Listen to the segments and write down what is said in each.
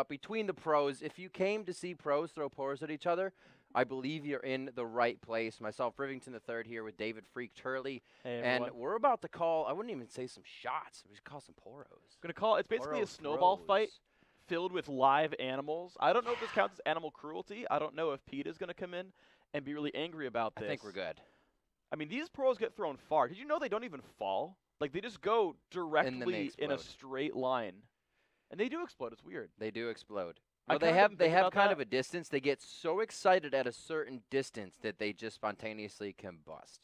Between the pros, if you came to see pros throw poros at each other, I believe you're in the right place. Myself, Rivington III here with David Phreak Turley. Hey, and we're about to call, I wouldn't even say some shots. We should call some poros. Gonna call it's basically a snowball fight filled with live animals. I don't know if this counts as animal cruelty. I don't know if Pete is gonna come in and be really angry about this. I think we're good. I mean, these poros get thrown far. Did you know they don't even fall? Like, they just go directly in a straight line. And they do explode. It's weird. They do explode. Well, they have kind of a distance. They get so excited at a certain distance that they just spontaneously combust.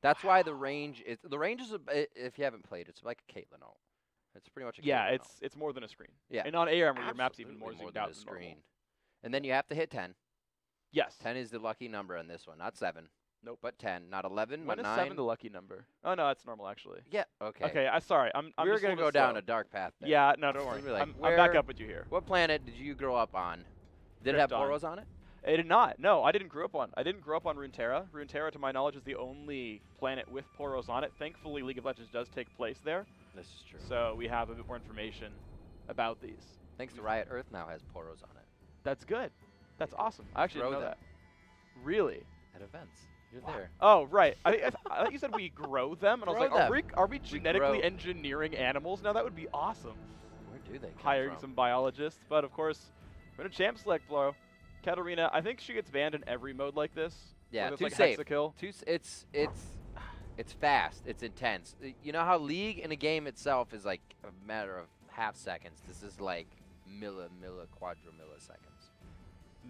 That's why the range is if you haven't played, it's like a Caitlyn ult. It's pretty much a Caitlyn ult. It's more than a screen. Yeah. And on ARAM where your map's even more zoomed out than a screen. And then you have to hit 10. Yes. 10 is the lucky number on this one, not 7. Nope. But 10, not 11, when but 9. When is 7 the lucky number? Oh, no, that's normal, actually. Yeah, okay. Okay, sorry. We're going to go down a dark path there. Yeah, no, don't worry. Like, I'm back up with you here. What planet did you grow up on? Did it have poros on it? It did not. No, I didn't grow up on. I didn't grow up on Runeterra. Runeterra, to my knowledge, is the only planet with poros on it. Thankfully, League of Legends does take place there. This is true. So we have a bit more information about these. Thanks to Riot, Earth now has poros on it. That's good. That's awesome. I actually didn't know that. Really? At events. You're there. Oh, right. I thought you said we grow them, and I was like, are we genetically engineering animals now? That would be awesome. Where do they come Hiring from? some biologists, but of course, we're in a champ select, bro. Katarina, I think she gets banned in every mode like this. Yeah, too like safe. Hexakill. It's fast. It's intense. You know how League in a game itself is like a matter of half seconds. This is like quadrumilliseconds.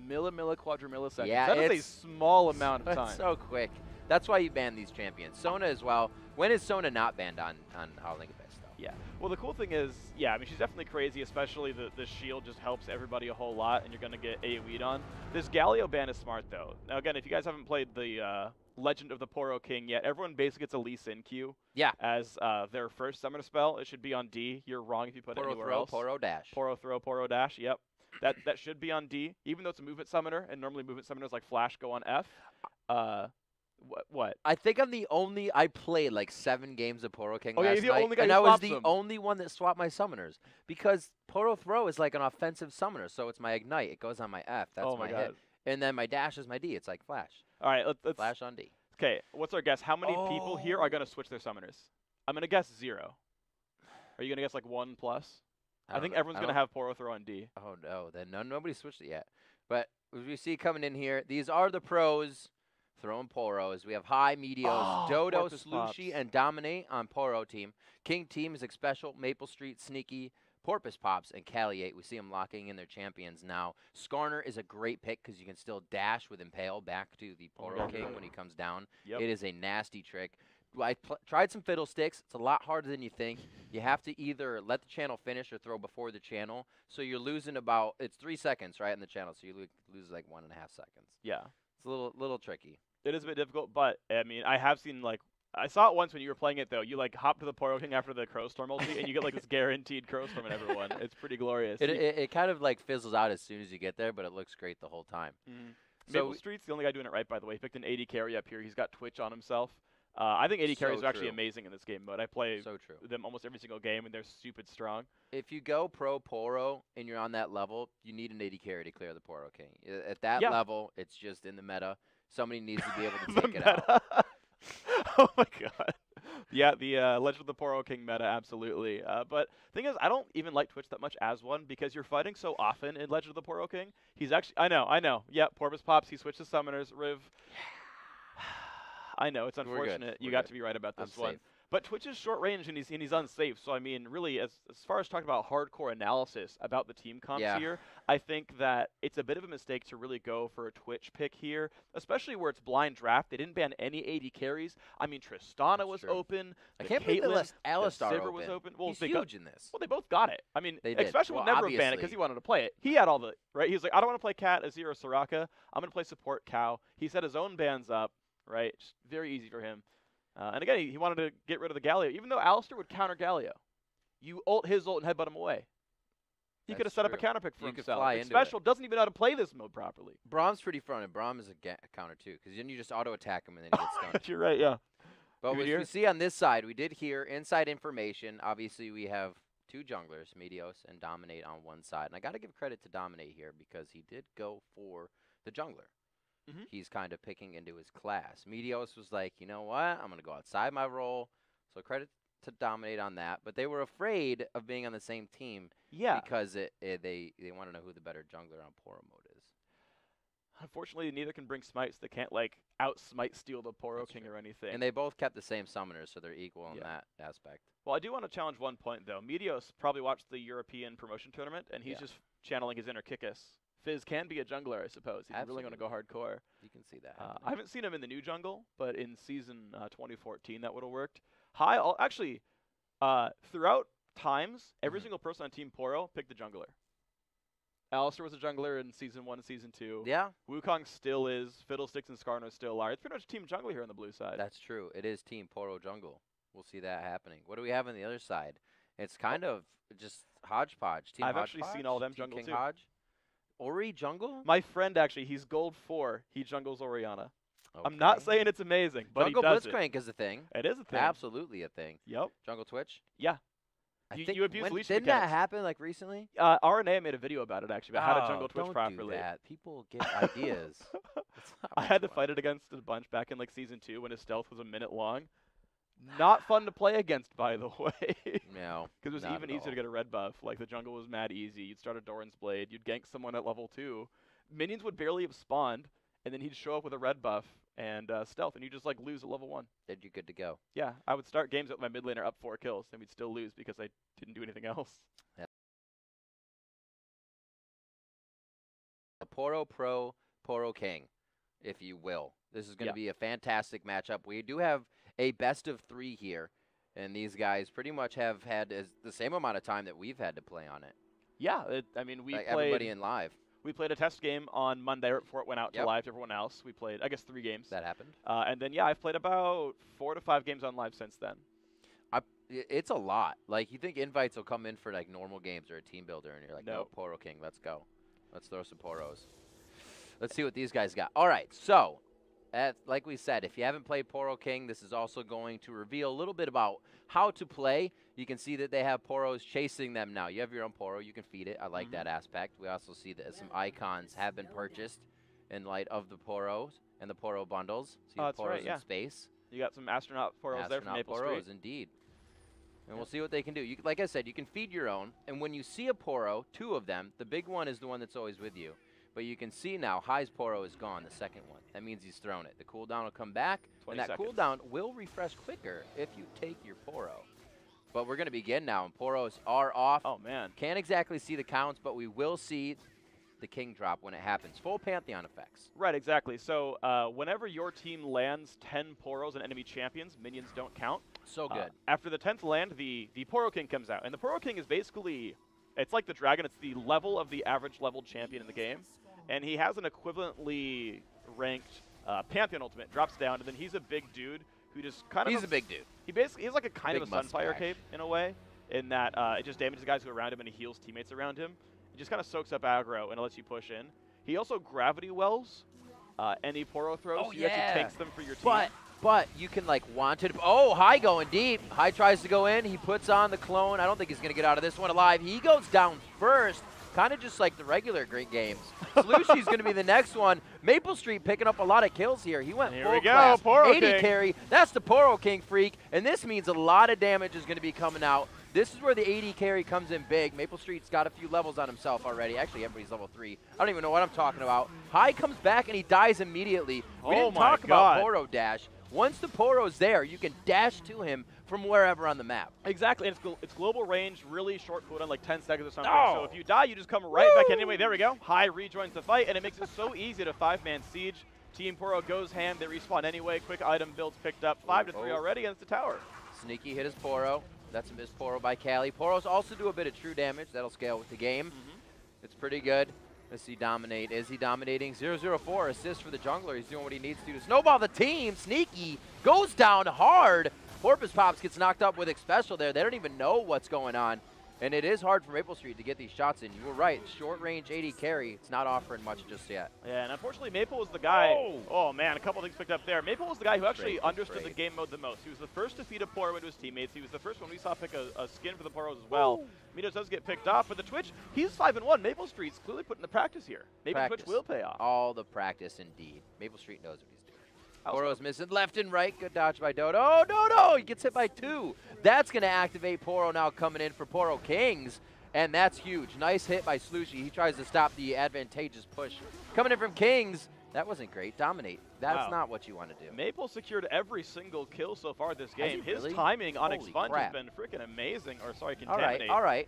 Quadrumilliseconds. Yeah, that is a small amount of time. It's so quick. That's why you ban these champions. Sona as well. When is Sona not banned on Howling Abyss, though? Yeah. Well, the cool thing is, yeah, I mean, she's definitely crazy, especially the shield just helps everybody a whole lot, and you're going to get AoE'd on. This Galio ban is smart, though. Now, again, if you guys haven't played the Legend of the Poro King yet, everyone basically gets a Lee Sin Q as their first summoner spell. It should be on D. You're wrong if you put it anywhere else. Poro dash. Poro throw, Poro dash, yep. That should be on D, even though it's a movement summoner, and normally movement summoners like Flash go on F. What? I think I played like 7 games of Poro King last night, the only guy and I was the only one that swapped my summoners. Because Poro Throw is like an offensive summoner, so it's my Ignite. It goes on my F. That's my hit. And then my dash is my D. It's like Flash. All right, let's Flash on D. Okay, what's our guess? How many people here are going to switch their summoners? I'm going to guess 0. Are you going to guess like 1+? I think everyone's going to have Poro Throw on D. Oh, no. Then nobody switched it yet. But as we see coming in here, these are the pros throwing poros. We have High, Meteos, Dodo, Slooshi, and Dominate on Poro team. King team is Xpecial, Maplestreet, Sneaky, Porpoisepops, and Cali8. We see them locking in their champions now. Skarner is a great pick because you can still dash with Impale back to the Poro King when he comes down. Yep. It is a nasty trick. I tried some Fiddlesticks. It's a lot harder than you think. You have to either let the channel finish or throw before the channel. So you're losing it's 3 seconds, right, in the channel. So you lose like 1.5 seconds. Yeah. It's a little tricky. It is a bit difficult, but, I mean, I have seen, like, I saw it once when you were playing it, though. You, like, hop to the Poro King after the Crowstorm ulti, and you get, like, this guaranteed Crowstorm in everyone. It's pretty glorious. It kind of, like, fizzles out as soon as you get there, but it looks great the whole time. So Maplestreet's the only guy doing it right, by the way. He picked an AD carry up here. He's got Twitch on himself. I think AD carries are actually amazing in this game mode. I play them almost every single game, and they're stupid strong. If you go pro Poro and you're on that level, you need an AD carry to clear the Poro King. At that level, it's just in the meta. Somebody needs to be able to take it out. Oh, my God. Yeah, the Legend of the Poro King meta, absolutely. But the thing is, I don't even like Twitch that much as one because you're fighting so often in Legend of the Poro King. He's actually, I know. Yeah, Porpoisepops, he switched to summoners. Riv. I know, it's unfortunate. You got to be right about this one. But Twitch is short range and he's unsafe. So I mean, really, as far as talking about hardcore analysis about the team comps here, I think that it's a bit of a mistake to really go for a Twitch pick here, especially where it's blind draft. They didn't ban any AD carries. I mean, Tristana was open. I can't believe they left Alistar was open. Well, he's huge in this. Well, they both got it. I mean, Xpecial would never have ban it because he wanted to play it. He had all the right. He was like, I don't want to play Cat, Azir, or Soraka. I'm going to play support Cow. He set his own bans up. Right, just very easy for him. And again, he wanted to get rid of the Galio, even though Alistar would counter Galio. You ult his ult and headbutt him away. He could have set up a counter pick for himself. Xpecial doesn't even know how to play this mode properly. Brahm's pretty fronted. Brahm is a counter too, because then you just auto attack him and then he gets stunned. You're right, yeah. But what we see on this side, we did hear inside information. Obviously, we have two junglers, Meteos and Dominate on one side. And I got to give credit to Dominate here because he did go for the jungler. He's kind of picking into his class. Meteos was like, you know what? I'm going to go outside my role. So credit to Dominate on that. But they were afraid of being on the same team because they want to know who the better jungler on Poro mode is. Unfortunately, neither can bring smites. They can't, like, out-smite steal the Poro King or anything. And they both kept the same summoners, so they're equal in that aspect. Well, I do want to challenge one point, though. Meteos probably watched the European promotion tournament, and he's just channeling his inner Kickus. Fizz can be a jungler, I suppose. He's really going to go hardcore. You can see that. I haven't seen him in the new jungle, but in season 2014, that would have worked. Actually, throughout times, every single person on Team Poro picked the jungler. Alistair was a jungler in Season 1 and Season 2. Yeah. Wukong still is. Fiddlesticks and Skarner still are. It's pretty much Team Jungle here on the blue side. That's true. It is Team Poro jungle. We'll see that happening. What do we have on the other side? It's kind of just hodgepodge. Team I've Hodgepodge, actually seen all them Team jungle King too. Hodge. Ori jungle? My friend, actually, he's gold 4. He jungles Orianna. Okay. I'm not saying it's amazing, but Jungle he does Blitzcrank is a thing. It is a thing. Absolutely a thing. Yep. Jungle Twitch? Yeah. I You abuse leash didn't that happen like recently? RNA made a video about it, actually, about how to jungle Twitch don't properly. Do that. People get ideas. I had to fight it against a bunch back in like Season 2 when his stealth was a minute long. Not fun to play against, by the way. No. Because it was even easier to get a red buff. Like, the jungle was mad easy. You'd start a Doran's Blade. You'd gank someone at level 2. Minions would barely have spawned, and then he'd show up with a red buff and stealth, and you just like lose at level 1. Then you're good to go. Yeah, I would start games with my mid laner up 4 kills, and we'd still lose because I didn't do anything else. Yeah. The Poro Pro, Poro King, if you will. This is going to be a fantastic matchup. We do have a best of 3 here, and these guys pretty much have had the same amount of time that we've had to play on it. Yeah, I mean, we like played everybody in live. We played a test game on Monday right before it went out to live to everyone else. We played, I guess, 3 games. That happened. And then, yeah, I've played about 4 to 5 games on live since then. It's a lot. Like, you think invites will come in for, like, normal games or a team builder, and you're like, no, Poro King, let's go. Let's throw some Poros. Let's see what these guys got. All right, so, like we said, if you haven't played Poro King, this is also going to reveal a little bit about how to play. You can see that they have Poros chasing them now. You have your own Poro. You can feed it. I like that aspect. We also see that some icons have been purchased in light of the Poros and the Poro bundles. See the Poros in space. You got some astronaut Poros there from Maplestreet. Poros, indeed. And we'll see what they can do. Like I said, you can feed your own. And when you see a Poro, 2 of them, the big one is the one that's always with you. But you can see now, High's Poro is gone, the second one. That means he's thrown it. The cooldown will come back, and that cooldown will refresh quicker if you take your Poro. But we're going to begin now, and Poros are off. Oh, man. Can't exactly see the counts, but we will see the King drop when it happens. Full Pantheon effects. Right, exactly. So whenever your team lands 10 Poros and enemy champions, minions don't count. So good. After the 10th land, the Poro King comes out. And the Poro King is basically, it's like the dragon. It's the level of the average leveled champion in the game. And he has an equivalently ranked Pantheon ultimate. Drops down, and then he's a big dude who just kind of... He's a big dude. He's like a kind of a Sunfire cape in a way, in that it just damages guys who are around him and he heals teammates around him. It just kind of soaks up aggro and it lets you push in. He also gravity wells any Poro throws. Oh, so he actually takes them for your team. But you can, like, want it. Oh, High going deep. High tries to go in. He puts on the clone. I don't think he's going to get out of this one alive. He goes down first. Kind of just like the regular great games. Slooshi's going to be the next one. Maplestreet picking up a lot of kills here. He went full class. Poro 80 King. carry. That's the Poro King Phreak. And this means a lot of damage is going to be coming out. This is where the 80 carry comes in big. Maplestreet's got a few levels on himself already. Actually, everybody's level 3. I don't even know what I'm talking about. High comes back and he dies immediately. We didn't talk about Poro dash. Once the Poro's there, you can dash to him from wherever on the map. Exactly, and it's global range, really short cooldown, like 10 seconds or something. Oh. So if you die, you just come right back anyway. There we go. High rejoins the fight, and it makes it so easy to 5-man siege. Team Poro goes ham. They respawn anyway. Quick item builds picked up. 5 to 3 already against the tower. Sneaky hit his Poro. That's a missed Poro by Cali. Poros also do a bit of true damage. That'll scale with the game. It's pretty good. Let's see dominate. Is he dominating? 004 assist for the jungler. He's doing what he needs to snowball the team. Sneaky goes down hard. Porpoisepops gets knocked up with Xpecial there. They don't even know what's going on. And it is hard for Maplestreet to get these shots in. You were right. Short range AD carry, it's not offering much just yet. Yeah, and unfortunately, Maple was the guy. Oh, man, a couple things picked up there. Maple was the guy who actually understood the game mode the most. He was the first to feed a Poro into his teammates. He was the first one we saw pick a skin for the Poros as well. Meteos does get picked off, but the Twitch, he's 5-1. Maplestreet's clearly putting the practice here. Maybe the Twitch will pay off. All the practice, indeed. Maplestreet knows what he's doing. Poro's missing left and right. Good dodge by Dodo. Oh, no. He gets hit by 2. That's going to activate Poro now coming in for Poro Kings. And that's huge. Nice hit by Slooshi. He tries to stop the advantageous push. Coming in from Kings. That wasn't great. Dominate. That's not what you want to do. Maple secured every single kill so far this game. His timing on Expunge has been freaking amazing. Or sorry, Contaminate. All right.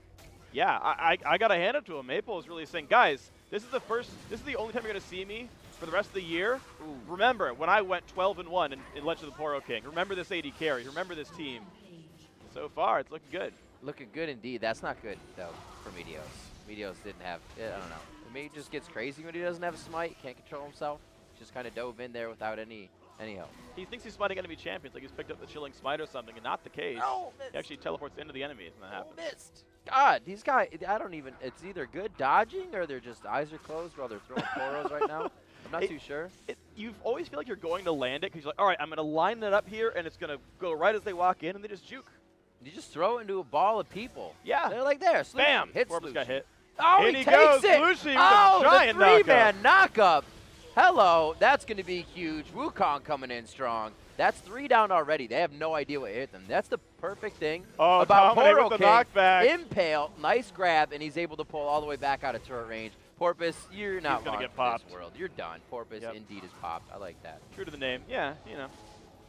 Yeah, I got to hand it to him. Maple is really saying, guys, this is the only time you're going to see me for the rest of the year. Remember, when I went 12-1 in Legend of the Poro King. Remember this AD carry. Remember this team. So far, it's looking good. Looking good indeed. That's not good, though, for Meteos. Meteos didn't have, I don't know. Maybe he just gets crazy when he doesn't have a smite, can't control himself. Just kind of dove in there without any help. He thinks he's smiting enemy champions, like he's picked up the chilling smite or something, and not the case. No, he actually teleports into the enemies when that happens. Missed. God, these guys, I don't even, it's either good dodging or they're just eyes are closed while they're throwing Poros right now. I'm not too sure. You always feel like you're going to land it because you're like, all right, I'm going to line it up here, and it's going to go right as they walk in, and they just juke. You just throw it into a ball of people. Yeah. They're like there. Slooshi. Bam! Hits Porpoise got hit. Oh, and he goes. takes it. Slooshi with a giant the three-man knock-up. Hello. That's going to be huge. Wukong coming in strong. That's 3 down already. They have no idea what hit them. That's the perfect thing about Poro King. Knockback. Impale. Nice grab, and he's able to pull all the way back out of turret range. Porpoise, you're not going to get popped. This world. You're done. Porpoise indeed is popped. I like that. True to the name. Yeah, you know.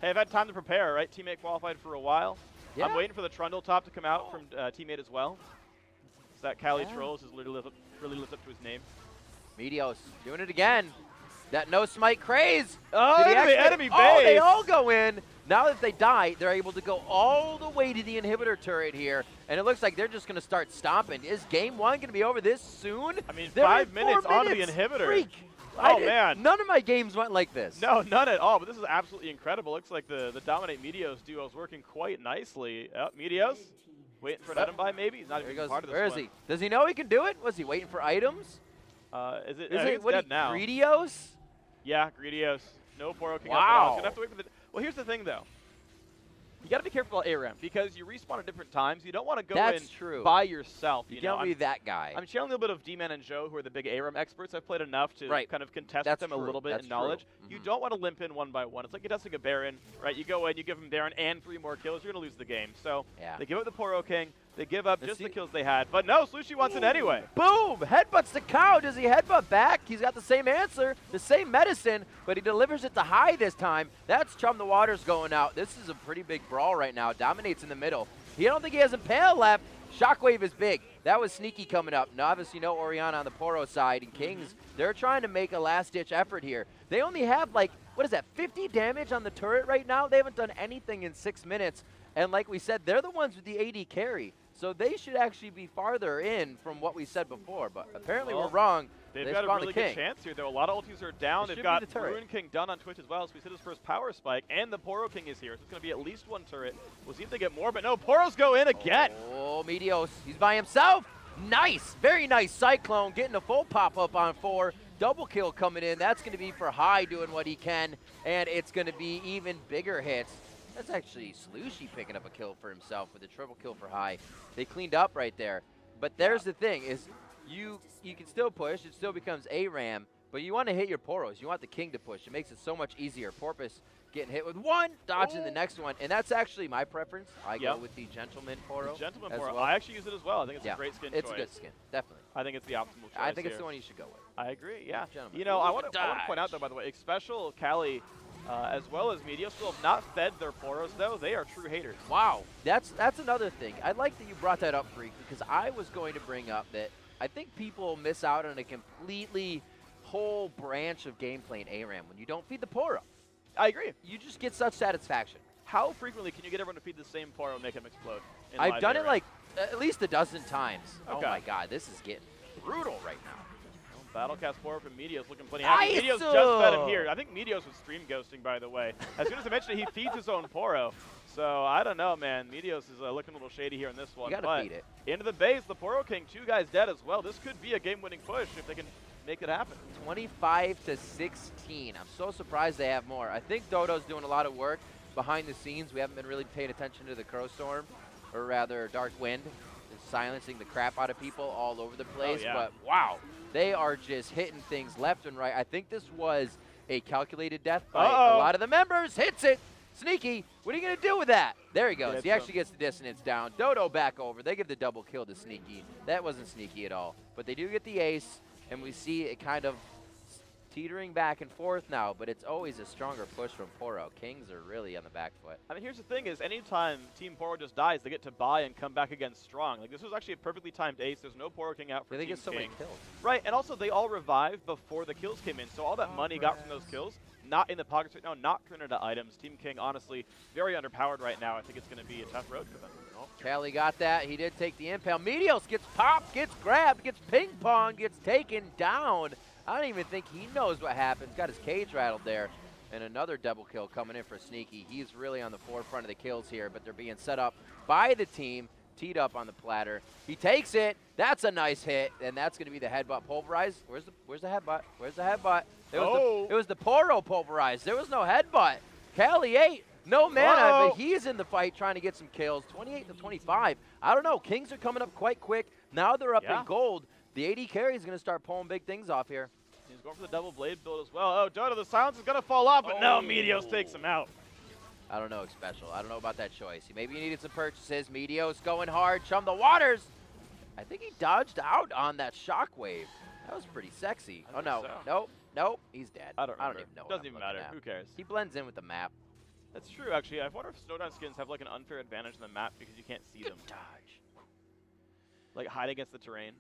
Hey, I've had time to prepare, right? Teammate qualified for a while. Yeah. I'm waiting for the Trundle top to come out from teammate as well. So that CaliTrolz has really lived up to his name. Meteos doing it again. That no smite craze. Oh, the enemy base. Oh, they all go in. Now that they die, they're able to go all the way to the inhibitor turret here. And it looks like they're just going to start stomping. Is game 1 going to be over this soon? I mean, 5 minutes onto the inhibitor. Phreak. Oh, man. None of my games went like this. No, none at all. But this is absolutely incredible. Looks like the Dominate Meteos duo is working quite nicely. Meteos waiting for an item buy, maybe? He's not even part of this Where is he? Does he know he can do it? Was he waiting for items? Is it what dead now? Greedios? Yeah, Greedios. No Poro King. Wow. Gonna have to wait for the. Well, here's the thing, though. You got to be careful about ARAM because you respawn at different times. You don't want to go in by yourself. You don't be that guy. I'm channeling a little bit of D-Man and Joe, who are the big ARAM experts. I've played enough to kind of contest with them a little bit in knowledge. You don't want to limp in 1 by 1. It's like contesting a Baron, right? You go in, you give him Baron and 3 more kills, you're going to lose the game. So they give up the Poro King. They give up just the kills they had. But no, Slooshi wants it anyway. Boom! Headbutts the cow. Does he headbutt back? He's got the same answer, the same medicine, but he delivers it to high this time. That's Chum the Waters going out. This is a pretty big brawl right now. Dominates in the middle. I don't think he has Impale left. Shockwave is big. That was sneaky coming up. Now, obviously, no Orianna on the Poro side. And Kings, they're trying to make a last-ditch effort here. They only have, like, what is that, 50 damage on the turret right now? They haven't done anything in 6 minutes. And like we said, they're the ones with the AD carry. So they should actually be farther in from what we said before. But apparently we're wrong. They've got a really good chance here, though. A lot of ultis are down. They've got Ruin King done on Twitch as well. So we said his first power spike. And the Poro King is here. So it's going to be at least 1 turret. We'll see if they get more. But no, Poros go in again. Oh, Meteos. He's by himself. Nice. Very nice Cyclone. Getting a full pop-up on 4. Double kill coming in. That's going to be for High doing what he can. And it's going to be even bigger hits. That's actually Slooshi picking up a kill for himself with a triple kill for High. They cleaned up right there. But there's the thing is you can still push. It still becomes ARAM. But you want to hit your Poros. You want the King to push. It makes it so much easier. Porpoise getting hit with 1, dodging the next one. And that's actually my preference. I go with the Gentleman Poro. The Gentleman Poro. Well. I actually use it as well. I think it's a great skin choice. It's a good skin, definitely. I think it's the optimal choice. I think it's the one you should go with. I agree, yeah. You know, I want to point out, though, by the way, Xpecial, Cali, as well as Meteos still have not fed their Poros, though. They are true haters. Wow. That's another thing. I like that you brought that up, Phreak, because I was going to bring up that I think people miss out on a completely whole branch of gameplay in ARAM when you don't feed the Poro. I agree. You just get such satisfaction. How frequently can you get everyone to feed the same Poro and make him explode? I've done it like at least a dozen times. Okay. Oh my god, this is getting brutal right now. Battlecast Poro from Meteos looking plenty happy. Meteos just fed him here. I think Meteos was stream ghosting, by the way. As soon as I mentioned it, he feeds his own Poro. So I don't know, man. Meteos is looking a little shady here in this one. You gotta beat it. Into the base, the Poro King, 2 guys dead as well. This could be a game-winning push if they can make it happen. 25 to 16. I'm so surprised they have more. I think Dodo's doing a lot of work behind the scenes. We haven't been really paying attention to the Crow Storm, or rather Dark Wind. It's silencing the crap out of people all over the place. Oh, yeah. But wow, they are just hitting things left and right. I think this was a calculated death by a lot of the members. Hits it. Sneaky. What are you going to do with that? There he goes. He actually gets the dissonance down. Dodo back over. They give the double kill to Sneaky. That wasn't sneaky at all. But they do get the ace, and we see it kind of teetering back and forth now, but it's always a stronger push from Poro. Kings are really on the back foot. I mean, here's the thing is, anytime Team Poro just dies, they get to buy and come back again strong. Like, this was actually a perfectly timed ace. There's no Poro King out for They Team get so King. many kills. Right, and also they all revived before the kills came in, so all that money got from those kills, not in the pockets right now, not turned into items. Team King, honestly, very underpowered right now. I think it's going to be a tough road for them. Cali got that. He did take the impale. Meteos gets popped, gets grabbed, gets ping-pong, gets taken down. I don't even think he knows what happens. Got his cage rattled there. And another double kill coming in for Sneaky. He's really on the forefront of the kills here, but they're being set up by the team. Teed up on the platter. He takes it. That's a nice hit, and that's going to be the headbutt pulverized. Where's the headbutt? Where's the headbutt? It was the Poro pulverized. There was no headbutt. Cali 8, no mana, but he's in the fight trying to get some kills. 28 to 25. I don't know. Kings are coming up quite quick. Now they're up in gold. The AD carry is going to start pulling big things off here. He's going for the double blade build as well. Oh, Dodo, the silence is going to fall off, but no, Meteos takes him out. I don't know, Xpecial. I don't know about that choice. Maybe you needed some purchases. Meteos going hard. Chum the waters. I think he dodged out on that shockwave. That was pretty sexy. Oh, no. So. Nope. He's dead. I don't even know. Doesn't even matter. Who cares? He blends in with the map. That's true, actually. I wonder if snowdown skins have like an unfair advantage in the map because you can't see them. Dodge. Like hide against the terrain.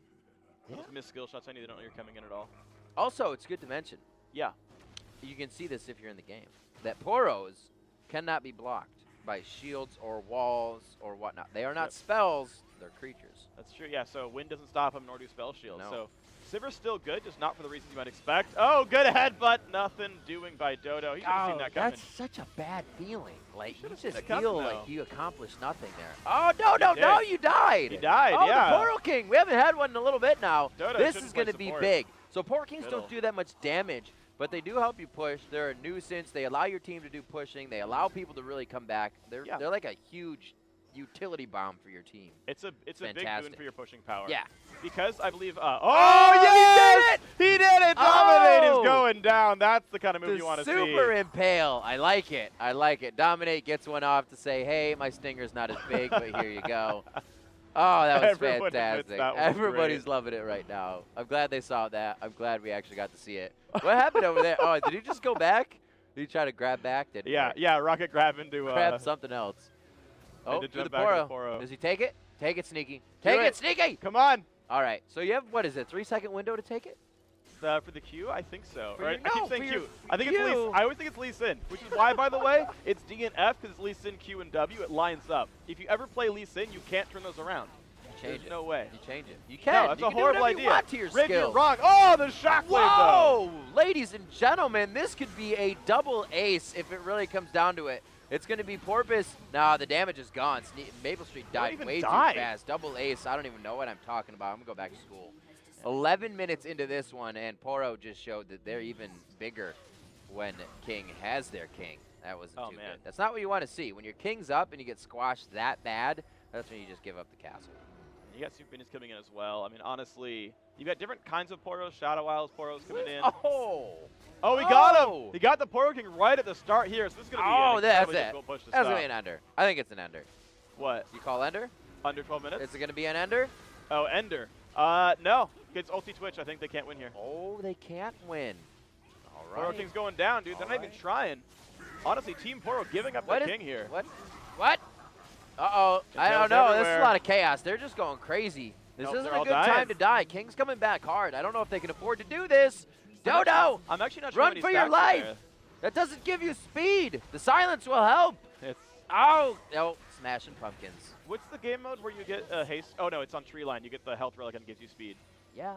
Yeah. Just miss skill shots. I know they don't know you're coming in at all. Also, it's good to mention. Yeah. You can see this if you're in the game. That Poros cannot be blocked by shields or walls or whatnot. They are not spells, they're creatures. That's true, yeah, so wind doesn't stop them, nor do spell shields. No. So Sivir's still good, just not for the reasons you might expect. Oh, good headbutt, nothing doing by Dodo. He should have seen that coming. That's such a bad feeling. Like, you just feel feel like you accomplished nothing there. Oh, no, you died. He died, yeah. Oh, the Poro King. We haven't had one in a little bit now. Dodo this is going to be big. So Poro Kings don't do that much damage, but they do help you push. They're a nuisance. They allow your team to do pushing. They allow people to really come back. They're like a huge utility bomb for your team. It's a big boon for your pushing power. Yeah. Because I believe yes! He did it! Dominate is going down. That's the kind of move you want to see. Super impale. I like it. I like it. Dominate gets one off to say, hey, my stinger's not as big, but here you go. Oh, that was fantastic. Everybody's loving it right now. I'm glad they saw that. I'm glad we actually got to see it. What happened over there? Oh, did he just go back? Did he try to grab back? Yeah, rocket grab into... grab something else. Oh, to the Poro. Does he take it? Take it, Sneaky. Take it, Sneaky! Come on! All right, so you have, what is it, 3-second window to take it? For the Q, I think so. I keep saying Q. I think it's Lee. I always think it's Lee Sin, which is why, by the way, it's D and F because it's Lee Sin, Q, and W. It lines up. If you ever play Lee Sin, you can't turn those around. There's no way. You change it. You can. No, that's a horrible idea. You want to your skill. You're wrong. Oh, the shockwave, though. Ladies and gentlemen, this could be a double ace if it really comes down to it. It's going to be Porpoise. Nah, the damage is gone. Maplestreet died way too fast. Double ace. I don't even know what I'm talking about. I'm going to go back to school. 11 minutes into this one, and Poro just showed that they're even bigger when King has their king. That wasn't too good. That's not what you want to see. When your king's up and you get squashed that bad, that's when you just give up the castle. You got Super Minions coming in as well. I mean, honestly, you got different kinds of Poros. Shadow Isles Poros coming in. Oh, he got him! He got the Poro King right at the start here, so this is going to be that's push to that's going to be an ender. I think it's an ender. What? You call ender? Under 12 minutes? Is it going to be an ender? Oh, ender. No. It's ulti Twitch. I think they can't win here. Oh, they can't win. All right. Poro King's going down, dude. They're not even trying. Honestly, Team Poro giving up their king here. What? Uh-oh. I don't know. This is a lot of chaos. They're just going crazy. This isn't a good time to die. King's coming back hard. I don't know if they can afford to do this. Dodo! I'm actually not sure. Run for your life! That doesn't give you speed. The silence will help. No, smashing pumpkins. What's the game mode where you get haste? Oh no, it's on tree line. You get the health relic and it gives you speed. Yeah.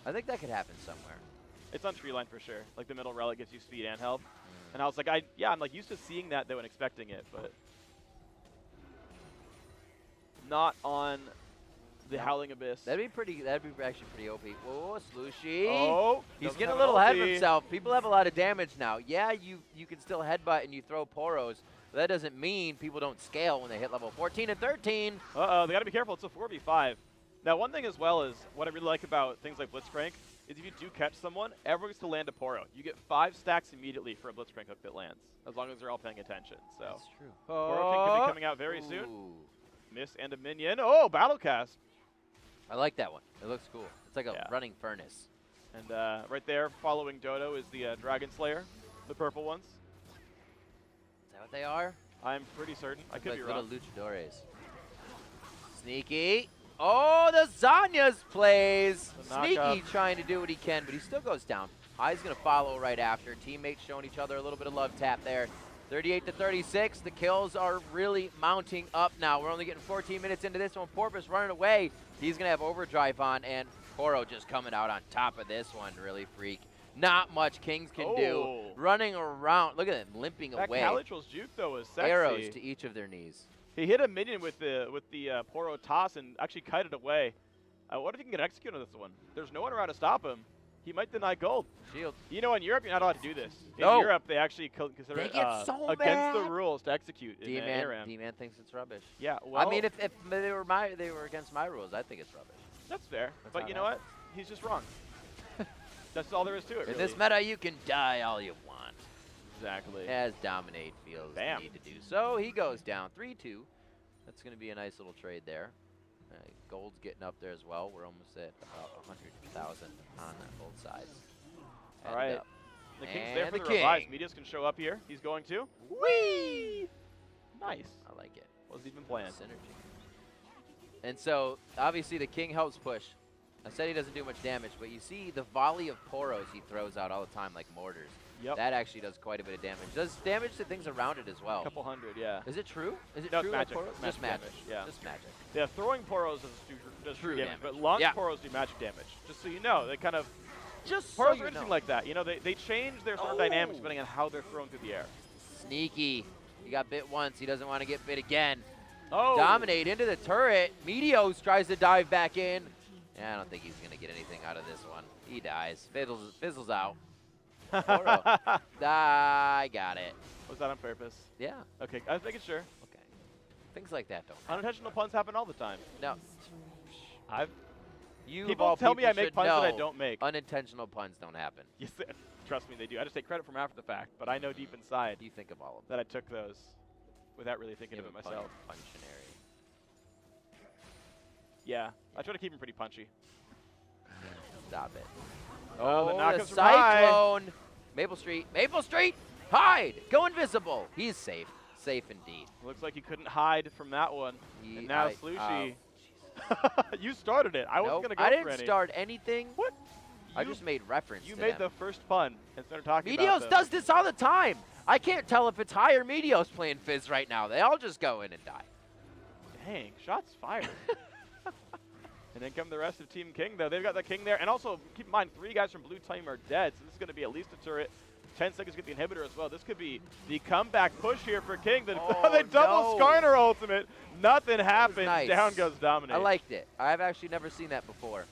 I think that could happen somewhere. It's on tree line for sure. Like the middle relic gives you speed and health. And I was like, I'm like used to seeing that though and expecting it, but not on the Howling Abyss. That'd be actually pretty OP. Whoa, Slooshi. Oh, he's getting a little ahead of himself. People have a lot of damage now. Yeah, you can still headbutt and you throw Poros. But that doesn't mean people don't scale when they hit level 14 and 13. Uh-oh, they got to be careful. It's a 4v5. Now, one thing as well is what I really like about things like Blitzcrank is if you do catch someone, everyone gets to land a Poro. You get 5 stacks immediately for a Blitzcrank hook that lands, as long as they're all paying attention. So That's true. Poro King could be coming out very soon. Miss and a minion. Oh, battle cast. I like that one. It looks cool. It's like a running furnace. And right there, following Dodo, is the Dragon Slayer, the purple ones. Is that what they are? I'm pretty certain. I could be wrong. Little luchadores. Sneaky. Oh, the Zanya's plays. Sneaky trying to do what he can, but he still goes down. High's going to follow right after. Teammates showing each other a little bit of love tap there. 38 to 36. The kills are really mounting up now. We're only getting 14 minutes into this one. Porpoise running away. He's going to have overdrive on, and Poro just coming out on top of this one, really, Phreak. Not much Kings can do. Running around. Look at him limping away. That CaliTrolz juke, though, was sexy. Arrows to each of their knees. He hit a minion with the Poro toss and actually kited away. What if he can get executed on this one? There's no one around to stop him. He might deny gold. Shield. You know, in Europe, you're not allowed to do this. In Europe, they actually consider it against the rules to execute in ARAM. D-Man thinks it's rubbish. Yeah, well, I mean, if they were against my rules, I think it's rubbish. That's fair. But you know what? He's just wrong. That's all there is to it, In this meta, you can die all you want. Exactly. As Dominate feels the need to do so. He goes down 3-2. That's going to be a nice little trade there. Gold's getting up there as well. We're almost at about 100,000 on both sides. All right. The King's there for the revive. Meteos can show up here. He's going to. Whee! Nice. I like it. Wasn't even planned. Synergy. And so, obviously, the King helps push. I said he doesn't do much damage, but you see the volley of Poros he throws out all the time like mortars. Yep. That actually does quite a bit of damage. Does damage to things around it as well. A couple hundred, yeah. Is it true? Is it no, true? It's magic. Like just magic. Yeah. Just magic. Yeah, throwing Poros does true damage, but launch Poros do magic damage. Just so you know, they kind of Poros are interesting like that. You know, they change their sort of dynamics depending on how they're thrown through the air. Sneaky. He got bit once. He doesn't want to get bit again. Oh. Dominate into the turret. Meteos tries to dive back in. Yeah, I don't think he's going to get anything out of this one. He dies. Fizzles out. I got it. Was that on purpose? Yeah. Okay, I was making sure. Okay. Things like that don't happen. Unintentional puns happen all the time. No. People tell me I make puns that I don't make. Unintentional puns don't happen. Yes, trust me, they do. I just take credit from after the fact, but I know deep inside You think of all of them. that I took those without really thinking of it myself. Functionary. Yeah, I try to keep them pretty punchy. Stop it. Oh, the knockups the Cyclone. Maplestreet, hide. Go invisible. He's safe. Safe indeed. Looks like he couldn't hide from that one. And now Slooshi. You started it. I wasn't going to go for any. I didn't start anything. What? I just made reference You to made them. the first pun and started talking Meteos about them. does this all the time. I can't tell if it's High or Meteos playing Fizz right now. They all just go in and die. Dang, shots fired. And then come the rest of Team King, though. They've got the King there. And also, keep in mind, 3 guys from Blue Team are dead, so this is going to be at least a turret. 10 seconds to get the inhibitor as well. This could be the comeback push here for King. They double Skarner ultimate. Nothing happens. Nice. Down goes Dominate. I liked it. I've actually never seen that before.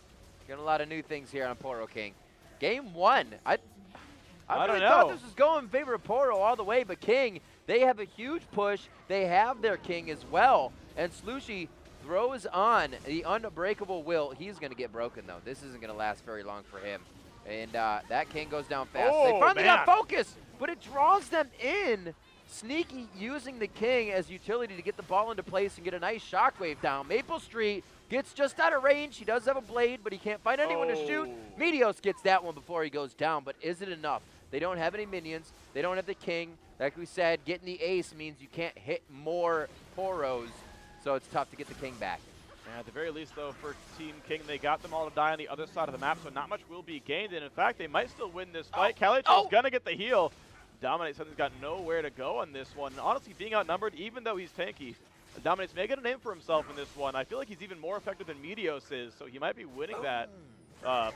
Getting a lot of new things here on Poro King. Game 1. I really thought this was going in favor of Poro all the way, but King, they have a huge push. They have their King as well. And Slooshi throws on the unbreakable will. He's going to get broken, though. This isn't going to last very long for him. And that King goes down fast. They finally got focus, but it draws them in. Sneaky using the King as utility to get the ball into place and get a nice shockwave down. Maplestreet gets just out of range. He does have a blade, but he can't find anyone to shoot. Meteos gets that one before he goes down, but is it enough? They don't have any minions. They don't have the King. Like we said, getting the ace means you can't hit more Poros, so it's tough to get the King back. At the very least, though, for Team King, they got them all to die on the other side of the map, so not much will be gained. And in fact, they might still win this fight. CaliTrolz gonna get the heal. Dominate suddenly's got nowhere to go on this one. Honestly, being outnumbered, even though he's tanky, Dominate's making a name for himself in this one. I feel like he's even more effective than Meteos is, so he might be winning that.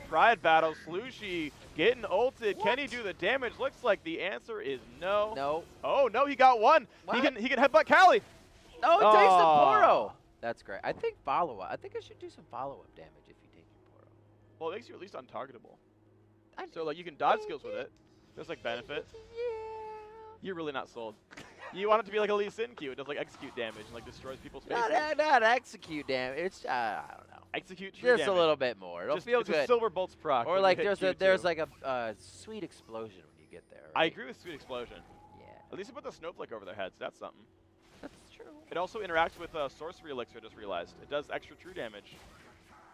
Pride battle. Slooshi getting ulted. What? Can he do the damage? Looks like the answer is no. No. Oh no, he got one. What? He can headbutt Cali. Oh, he takes the Poro. That's great. I think follow-up. I think I should do some follow-up damage if you take your Poro. Well, it makes you at least untargetable. So like you can dodge skills with it. There's like benefit. Yeah. You're really not sold. You want it to be like a Lee Sin Q. It does like execute damage and like destroys people's faces. Not execute damage. It's I don't know. Execute true just damage. a little bit more. It'll feel it's good. A silver bolts proc. Or like there's like a sweet explosion when you get there. Right? I agree with sweet explosion. Yeah. At least it put the snowflake over their heads. That's something. That's true. It also interacts with sorcery elixir. I just realized it does extra true damage.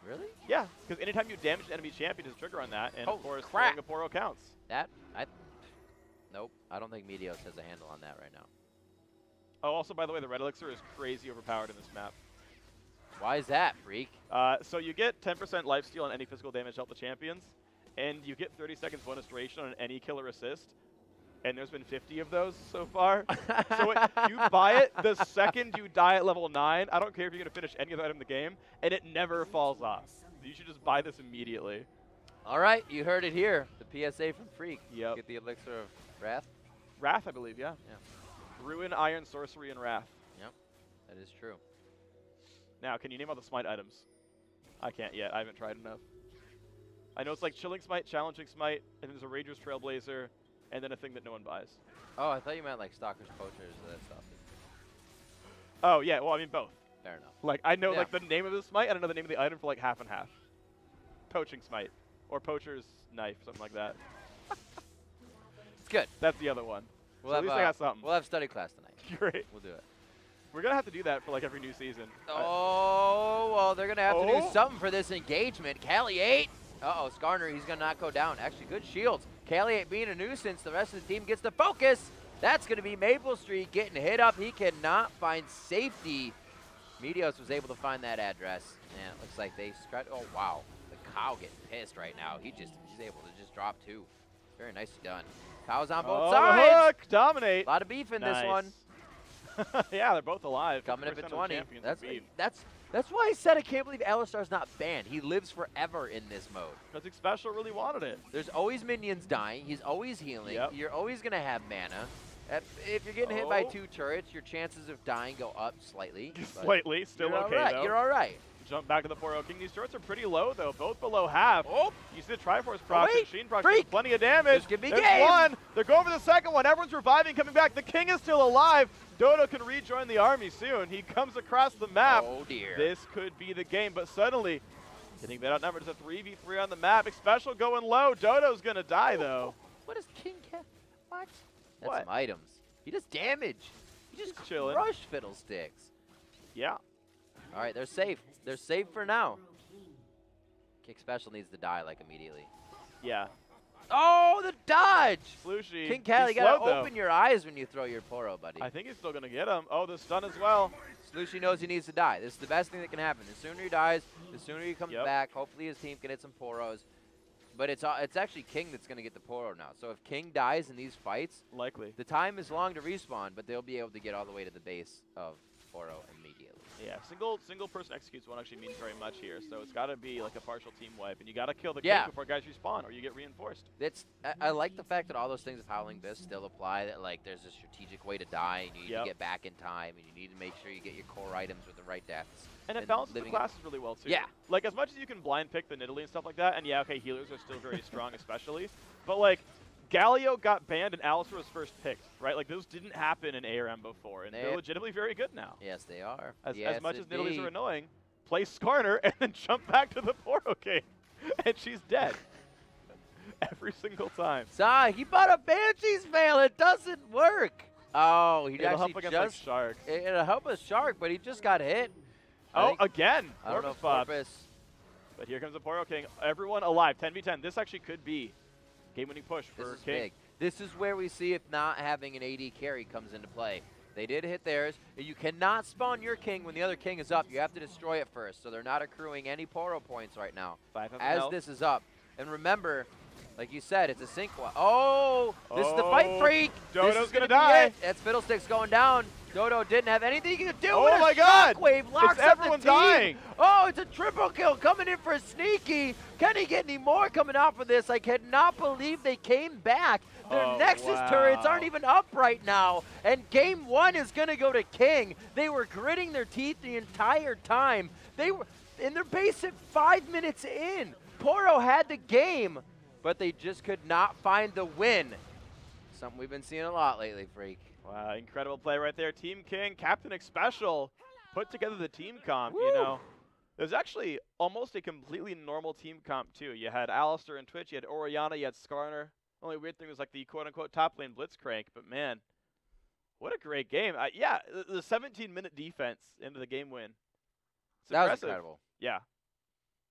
Really? Yeah, because anytime you damage an enemy champion, there's a trigger on that, and of course, crap. throwing a Poro counts. Nope. I don't think Meteos has a handle on that right now. Oh, also, by the way, the red elixir is crazy overpowered in this map. Why is that, Phreak? So you get 10% lifesteal on any physical damage to help the champions, and you get 30 seconds bonus duration on any killer assist. And there's been 50 of those so far. So you buy it the second you die at level 9. I don't care if you're going to finish any other item in the game, and it never falls off. You should just buy this immediately. All right, you heard it here. The PSA from Phreak. Yep. Get the elixir of Wrath. Wrath, I believe, yeah. Yeah. Ruin, Iron, Sorcery, and Wrath. Yep, that is true. Now, can you name all the smite items? I can't yet. I haven't tried enough. I know it's like Chilling Smite, Challenging Smite, and there's a Rager's Trailblazer, and then a thing that no one buys. Oh, I thought you meant like Stalkers, Poachers, that stuff. Oh, yeah. Well, I mean both. Fair enough. Like, I know like the name of the smite, and I know the name of the item for like half and half. Poaching Smite. Or Poacher's Knife, something like that. It's good. That's the other one. We'll So have, at least I got something. We'll have study class tonight. Great. We'll do it. We're going to have to do that for like every new season. Oh, well, they're going to have to do something for this engagement. Cali 8. Uh-oh, Skarner, he's going to not go down. Actually, good shields. Cali 8 being a nuisance. The rest of the team gets the focus. That's going to be Maplestreet getting hit up. He cannot find safety. Meteos was able to find that address. And it looks like they scratched. Oh, wow. The cow getting pissed right now. He's able to just drop 2. Very nicely done. Cow's on both sides. Hook, dominate. A lot of beef in this one. Yeah, they're both alive. Coming up at 20. That's why I said I can't believe Alistar's not banned. He lives forever in this mode. Because Xpecial really wanted it. There's always minions dying. He's always healing. Yep. You're always going to have mana. If you're getting hit by 2 turrets, your chances of dying go up slightly. Slightly. Still okay, though. You're all right. Jump back to the Poro King. These turrets are pretty low, though. Both below half. Oh. You see the Triforce proc. Sheen proc. Plenty of damage. This could be There's game. one. They're going for the second one. Everyone's reviving, coming back. The King is still alive. Dodo can rejoin the army soon. He comes across the map. Oh, dear. This could be the game, but suddenly, getting that outnumbered. It's a 3v3 on the map. Xpecial going low. Dodo's going to die, though. What does King get? What? That's What? some items. He does damage. He just chilling. crushed Fiddlesticks. Yeah. All right, they're safe. They're safe for now. Xpecial needs to die, like, immediately. Yeah. Oh, the dodge! Slooshi. King Cali, you gotta open your eyes when you throw your Poro, buddy. I think he's still gonna get him. Oh, the stun as well. Slooshi knows he needs to die. This is the best thing that can happen. The sooner he dies, the sooner he comes back. Hopefully his team can hit some Poros. But it's actually King that's gonna get the Poro now. So if King dies in these fights, likely the time is long to respawn, but they'll be able to get all the way to the base of Poro immediately. Yeah, single person executes won't actually mean very much here, so it's got to be like a partial team wipe, and you got to kill the King before guys respawn, or you get reinforced. I like the fact that all those things of Howling Abyss still apply, that like there's a strategic way to die, and you need to get back in time, and you need to make sure you get your core items with the right deaths. And it balances the classes really well, too. Yeah. Like, as much as you can blind pick the Nidalee and stuff like that, and yeah, okay, healers are still very strong especially, but like, Galio got banned and Alistar was first picked, right? Like, those didn't happen in ARM before, and they're legitimately very good now. Yes, they are. As much as Nidalees are annoying, play Skarner and then jump back to the Poro King, and she's dead. Every single time. He bought a Banshee's Veil. It doesn't work. Oh, he It'll help against like, sharks. It'll help a shark, but he just got hit. Oh, again. I don't know, Porpoise. But here comes the Poro King. Everyone alive. 10v10. This actually could be game-winning push for King. This is big. This is where we see if not having an AD carry comes into play. They did hit theirs. You cannot spawn your King when the other King is up. You have to destroy it first, so they're not accruing any Poro points right now as this is up. And remember, like you said, it's a sync one. Oh, this is the fight, Phreak. Dodo's going to die. That's Fiddlesticks going down. Dodo didn't have anything to do Oh with my a God! shockwave. Locks It's up everyone the team. dying. Oh, it's a triple kill coming in for Sneaky. Can he get any more coming out for this? I cannot believe they came back. Their Nexus turrets aren't even up right now. And game 1 is going to go to King. They were gritting their teeth the entire time. They were in their base at 5 minutes in. Poro had the game, but they just could not find the win. Something we've been seeing a lot lately, Phreak. Wow, incredible play right there. Team King, Captain Xpecial put together the team comp, Woo. you know. It was actually almost a completely normal team comp, too. You had Alistair and Twitch, you had Orianna, you had Skarner. Only weird thing was like the quote-unquote top lane Blitzcrank, but man, what a great game. Yeah, the 17-minute defense into the game win. It's that impressive. was incredible. Yeah.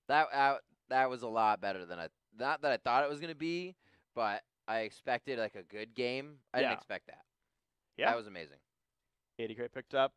That was a lot better than not that I thought it was going to be, but I expected like a good game. I didn't expect that. Yeah. That was amazing. 80 crate picked up.